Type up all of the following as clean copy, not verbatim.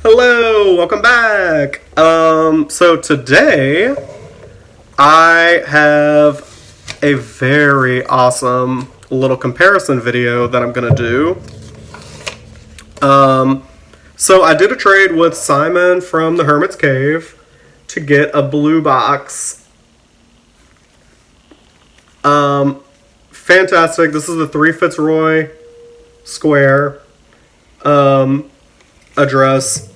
Hello, welcome back. So today I have a very awesome little comparison video that I'm gonna do. So I did a trade with Simon from the Hermit's Cave to get a blue box. Fantastic. This is the 3 Fitzroy square address.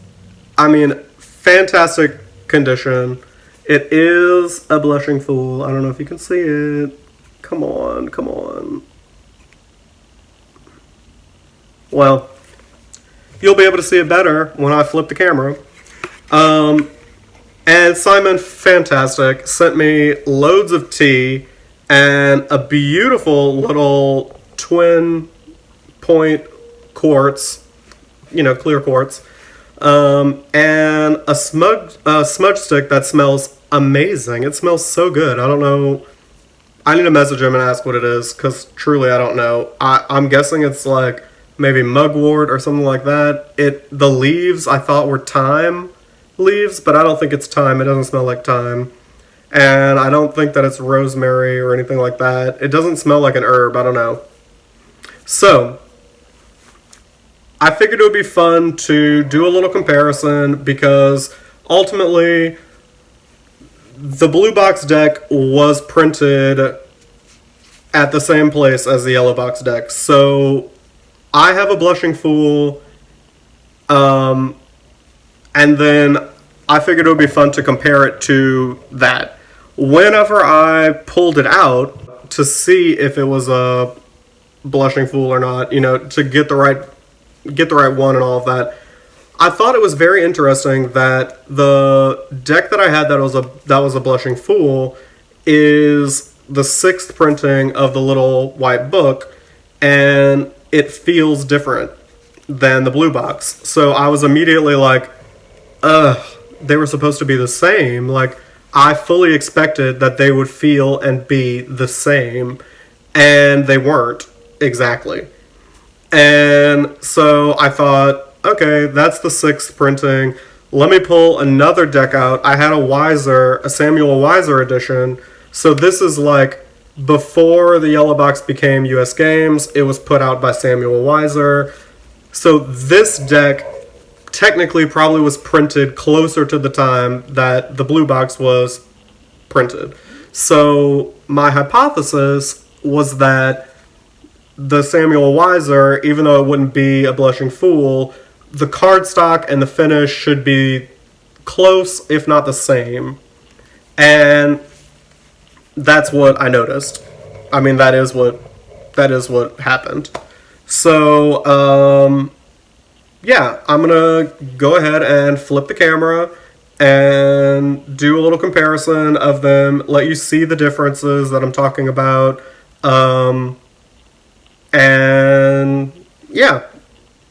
I mean, fantastic condition. It is a blushing fool. I don't know if you can see it. Come on, come on. Well, you'll be able to see it better when I flip the camera. And Simon, fantastic, sent me loads of tea and a beautiful little twin point quartz, clear quartz, and a smudge stick that smells amazing. It smells so good. I don't know. I need to message him and ask what it is, because truly I don't know. I'm guessing it's like maybe mugwort or something like that. The leaves I thought were thyme leaves, but I don't think it's thyme. It doesn't smell like thyme. And I don't think that it's rosemary or anything like that. It doesn't smell like an herb. I don't know. So I figured it would be fun to do a little comparison, because ultimately the blue box deck was printed at the same place as the yellow box deck. So I have a blushing fool, and then I figured it would be fun to compare it to that. Whenever I pulled it out to see if it was a blushing fool or not, to get the right one and all of that, I thought it was very interesting that the deck that I had that was a blushing fool is the 6th printing of the little white book, and it feels different than the blue box. So I was immediately like, they were supposed to be the same. Like, I fully expected that they would feel and be the same, and they weren't exactly. And so I thought, okay, that's the 6th printing. Let me pull another deck out. I had a Samuel Weiser edition. So this is like before the yellow box became US Games. It was put out by Samuel Weiser. So this deck technically probably was printed closer to the time that the blue box was printed. So my hypothesis was that the Samuel Weiser, even though it wouldn't be a blushing fool, the cardstock and the finish should be close, if not the same. And that's what I noticed. I mean, that is what happened. So, yeah, I'm gonna go ahead and flip the camera and do a little comparison of them, let you see the differences that I'm talking about. And yeah,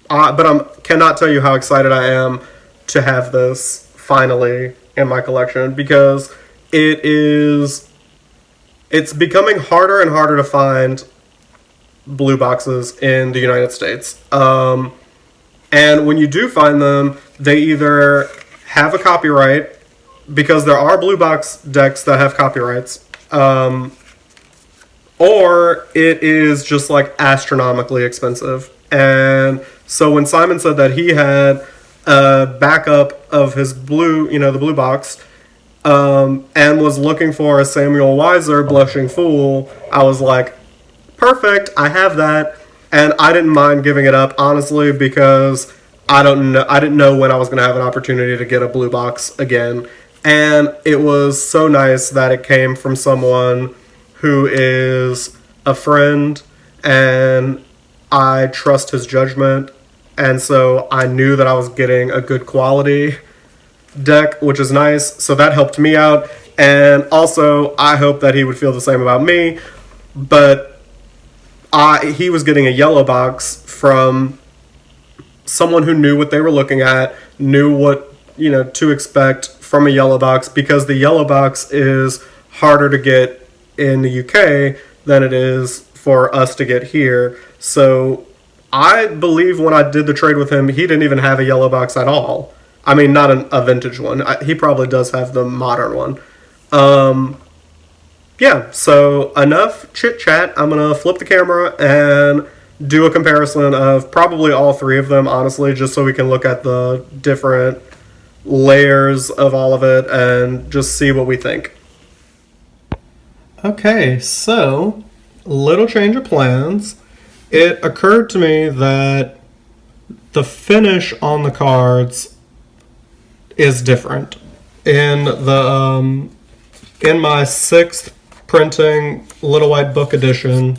but I cannot tell you how excited I am to have this finally in my collection, because it's becoming harder and harder to find blue boxes in the United States. And when you do find them, they either have a copyright, because there are blue box decks that have copyrights, or it is just like astronomically expensive. And so when Simon said that he had a backup of his blue, the blue box, and was looking for a Samuel Weiser blushing fool, I was like, perfect, I have that. And I didn't mind giving it up, honestly, because I didn't know when I was going to have an opportunity to get a blue box again. And it was so nice that it came from someone who is a friend, and I trust his judgment. And so I knew that I was getting a good quality deck, which is nice. So that helped me out. And also, I hope that he would feel the same about me. But he was getting a yellow box from someone who knew what they were looking at, knew what to expect from a yellow box, because the yellow box is harder to get in the UK than it is for us to get here. So I believe when I did the trade with him, he didn't even have a yellow box at all. I mean, not a vintage one. He probably does have the modern one. Yeah, so enough chit chat. I'm going to flip the camera and do a comparison of probably all three of them, honestly, just so we can look at the different layers of all of it and just see what we think. Okay, so little change of plans. It occurred to me that the finish on the cards is different. In my 6th printing Little White Book edition,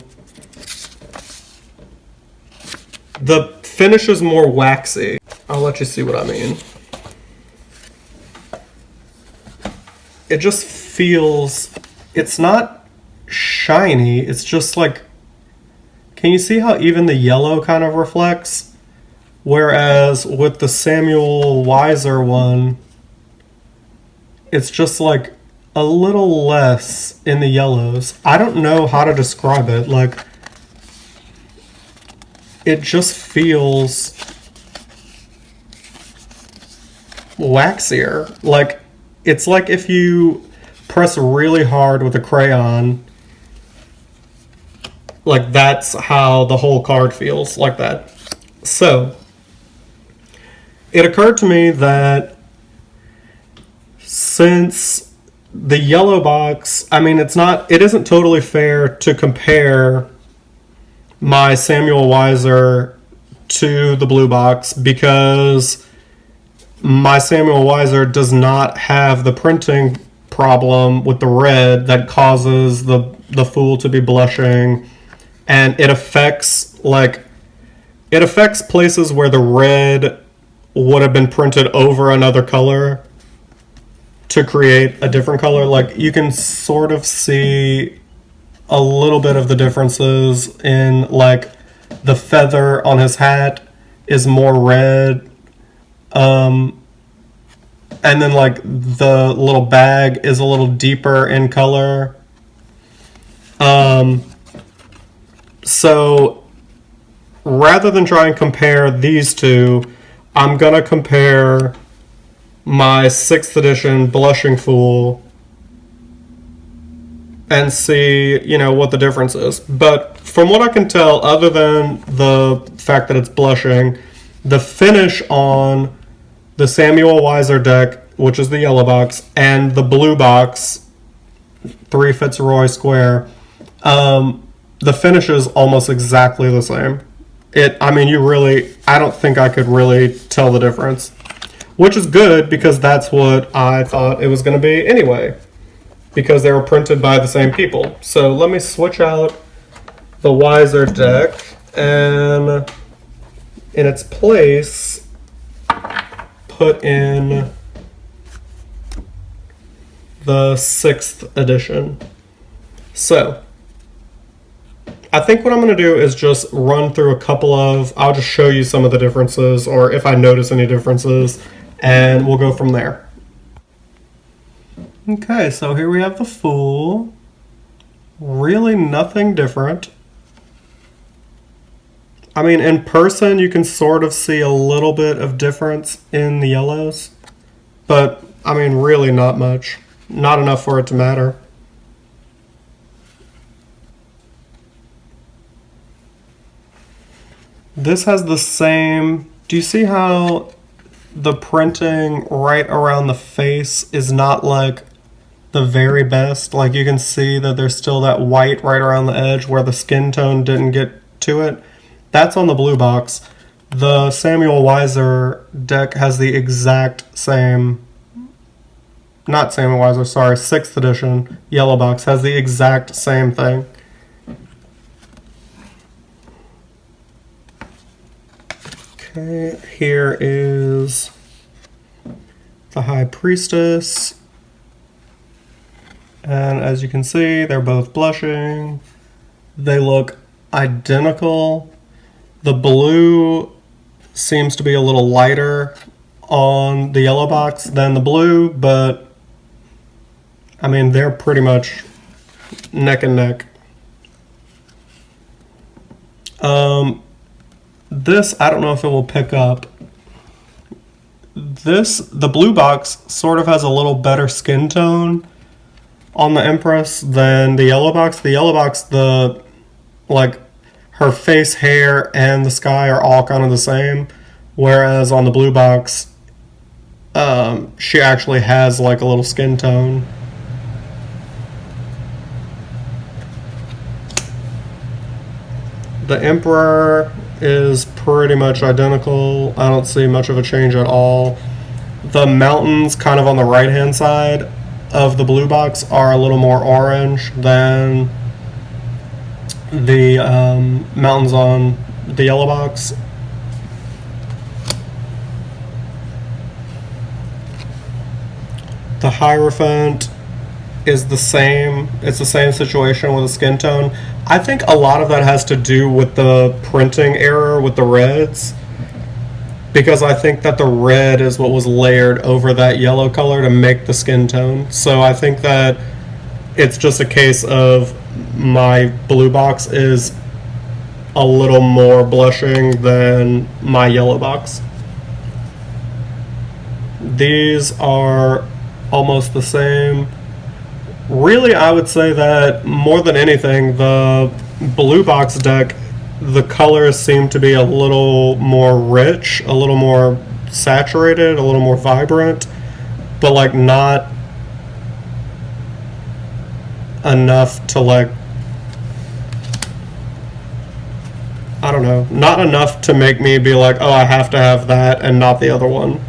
the finish is more waxy. I'll let you see what I mean. It just feels, it's not shiny, it's just like, can you see how even the yellow kind of reflects? Whereas with the Samuel Weiser one, it's just like a little less in the yellows. I don't know how to describe it. Like, it just feels waxier. Like, it's like if you press really hard with a crayon, like that's how the whole card feels, like that. So, it occurred to me that since the yellow box, I mean, it isn't totally fair to compare my Samuel Weiser to the blue box because my Samuel Weiser does not have the printing problem with the red that causes the Fool to be blushing, and it affects places where the red would have been printed over another color to create a different color. Like, you can sort of see a little bit of the differences in, like, the feather on his hat is more red, and then like the little bag is a little deeper in color. So rather than try and compare these two, I'm gonna compare my 6th edition Blushing Fool and see, what the difference is. But from what I can tell, other than the fact that it's blushing, the finish on the Samuel Weiser deck, which is the yellow box, and the blue box, 3 Fitzroy Square, the finish is almost exactly the same. I don't think I could really tell the difference. Which is good, because that's what I thought it was going to be anyway, because they were printed by the same people. So let me switch out the Weiser deck, and in its place, put in the 6th edition. So, I think what I'm going to do is just run through I'll just show you some of the differences, or if I notice any differences, and we'll go from there. Okay, so here we have the Fool. Really nothing different. I mean, in person, you can sort of see a little bit of difference in the yellows, but, I mean, really not much. Not enough for it to matter. This has the same... Do you see how the printing right around the face is not, like, the very best? Like, you can see that there's still that white right around the edge where the skin tone didn't get to it. That's on the blue box. The Samuel Weiser deck has the exact same... Not Samuel Weiser, sorry, 6th edition yellow box has the exact same thing. Okay, here is the High Priestess. And as you can see, they're both blushing. They look identical. The blue seems to be a little lighter on the yellow box than the blue, but I mean, they're pretty much neck and neck. This, I don't know if it will pick up. the blue box sort of has a little better skin tone on the Empress than the yellow box. The yellow box, like her face, hair, and the sky are all kind of the same, whereas on the blue box, she actually has like a little skin tone. The Emperor is pretty much identical. I don't see much of a change at all. The mountains kind of on the right hand side of the blue box are a little more orange than the mountains on the yellow box. The Hierophant is the same. It's the same situation with the skin tone. I think a lot of that has to do with the printing error with the reds, because I think that the red is what was layered over that yellow color to make the skin tone. So I think that it's just a case of my blue box is a little more blushing than my yellow box. These are almost the same. Really, I would say that more than anything, the blue box deck, the colors seem to be a little more rich, a little more saturated, a little more vibrant, but like not enough to like, I don't know, not enough to make me be like, oh, I have to have that and not the other one.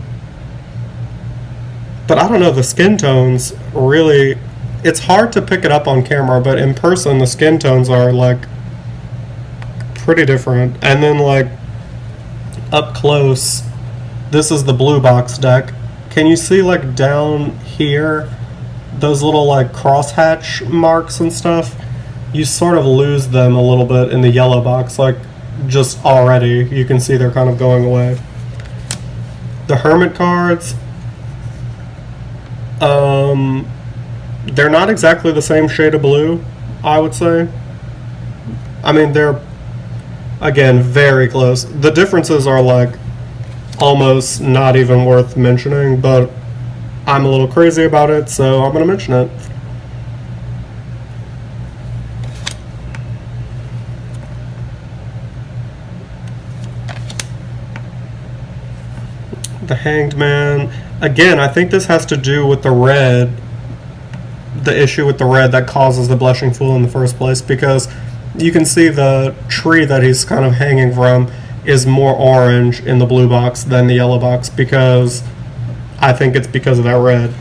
But I don't know, the skin tones really, it's hard to pick it up on camera, but in person the skin tones are like pretty different. And then like up close, this is the blue box deck. Can you see like down here those little like crosshatch marks and stuff? You sort of lose them a little bit in the yellow box, like just already you can see they're kind of going away. The Hermit cards, they're not exactly the same shade of blue, I would say. I mean, they're, again, very close. The differences are like almost not even worth mentioning, but I'm a little crazy about it, so I'm going to mention it. The Hanged Man. Again, I think this has to do with the red, the issue with the red that causes the blushing fool in the first place, because you can see the tree that he's kind of hanging from is more orange in the blue box than the yellow box, because I think it's because of that red.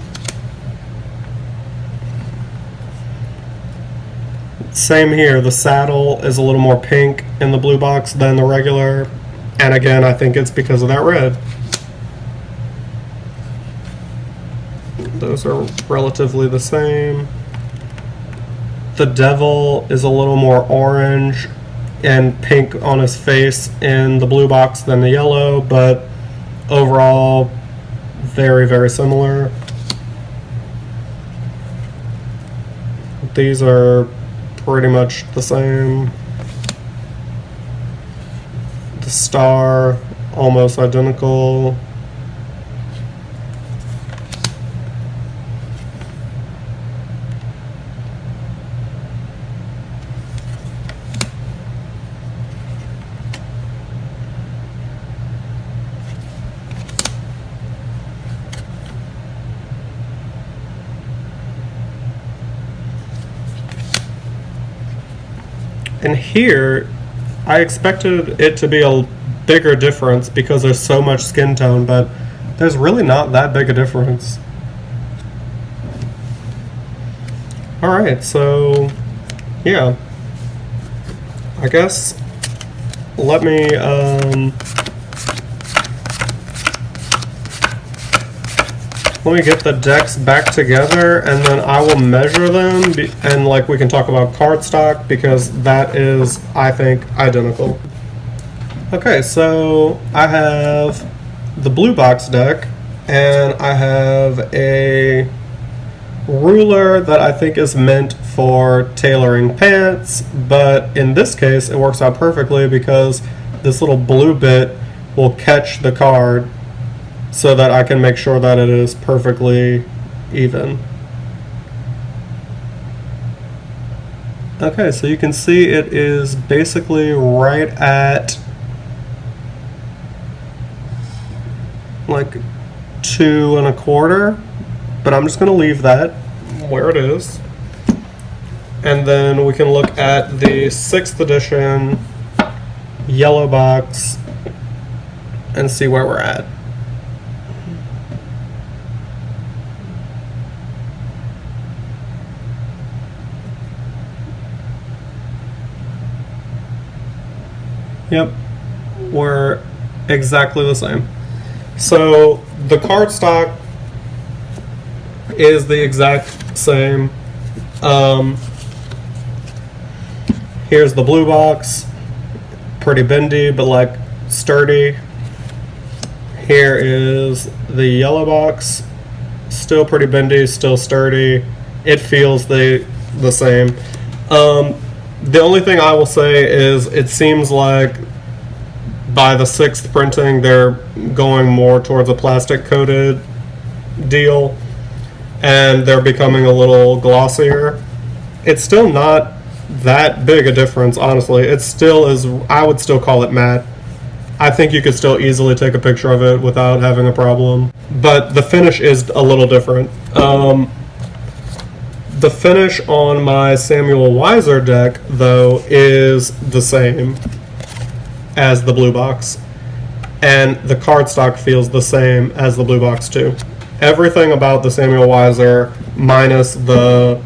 Same here, the saddle is a little more pink in the blue box than the regular, and again, I think it's because of that red. Those are relatively the same. The devil is a little more orange and pink on his face in the blue box than the yellow, but overall very, very similar. These are pretty much the same. The star, almost identical. And here, I expected it to be a bigger difference because there's so much skin tone, but there's really not that big a difference. Alright, so yeah. I guess let me get the decks back together, and then I will measure them, and like we can talk about cardstock, because that is, I think, identical. Okay, so I have the blue box deck, and I have a ruler that I think is meant for tailoring pants, but in this case it works out perfectly because this little blue bit will catch the card so that I can make sure that it is perfectly even. Okay, so you can see it is basically right at like 2 1/4, but I'm just going to leave that where it is. And then we can look at the 6th edition yellow box and see where we're at. Yep, we're exactly the same. So the cardstock is the exact same. Here's the blue box, pretty bendy but like sturdy. Here is the yellow box, still pretty bendy, still sturdy. It feels the same. The only thing I will say is it seems like by the 6th printing they're going more towards a plastic coated deal and they're becoming a little glossier. It's still not that big a difference, honestly. It still is, I would still call it matte. I think you could still easily take a picture of it without having a problem. But the finish is a little different. The finish on my Samuel Weiser deck, though, is the same as the blue box. And the cardstock feels the same as the blue box, too. Everything about the Samuel Weiser, minus the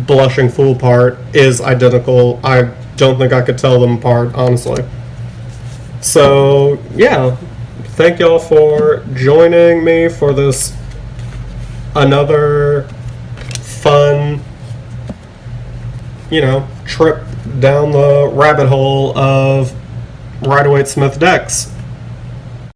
blushing fool part, is identical. I don't think I could tell them apart, honestly. So, yeah. Thank y'all for joining me for this another fun, trip down the rabbit hole of Rider-Waite Smith decks.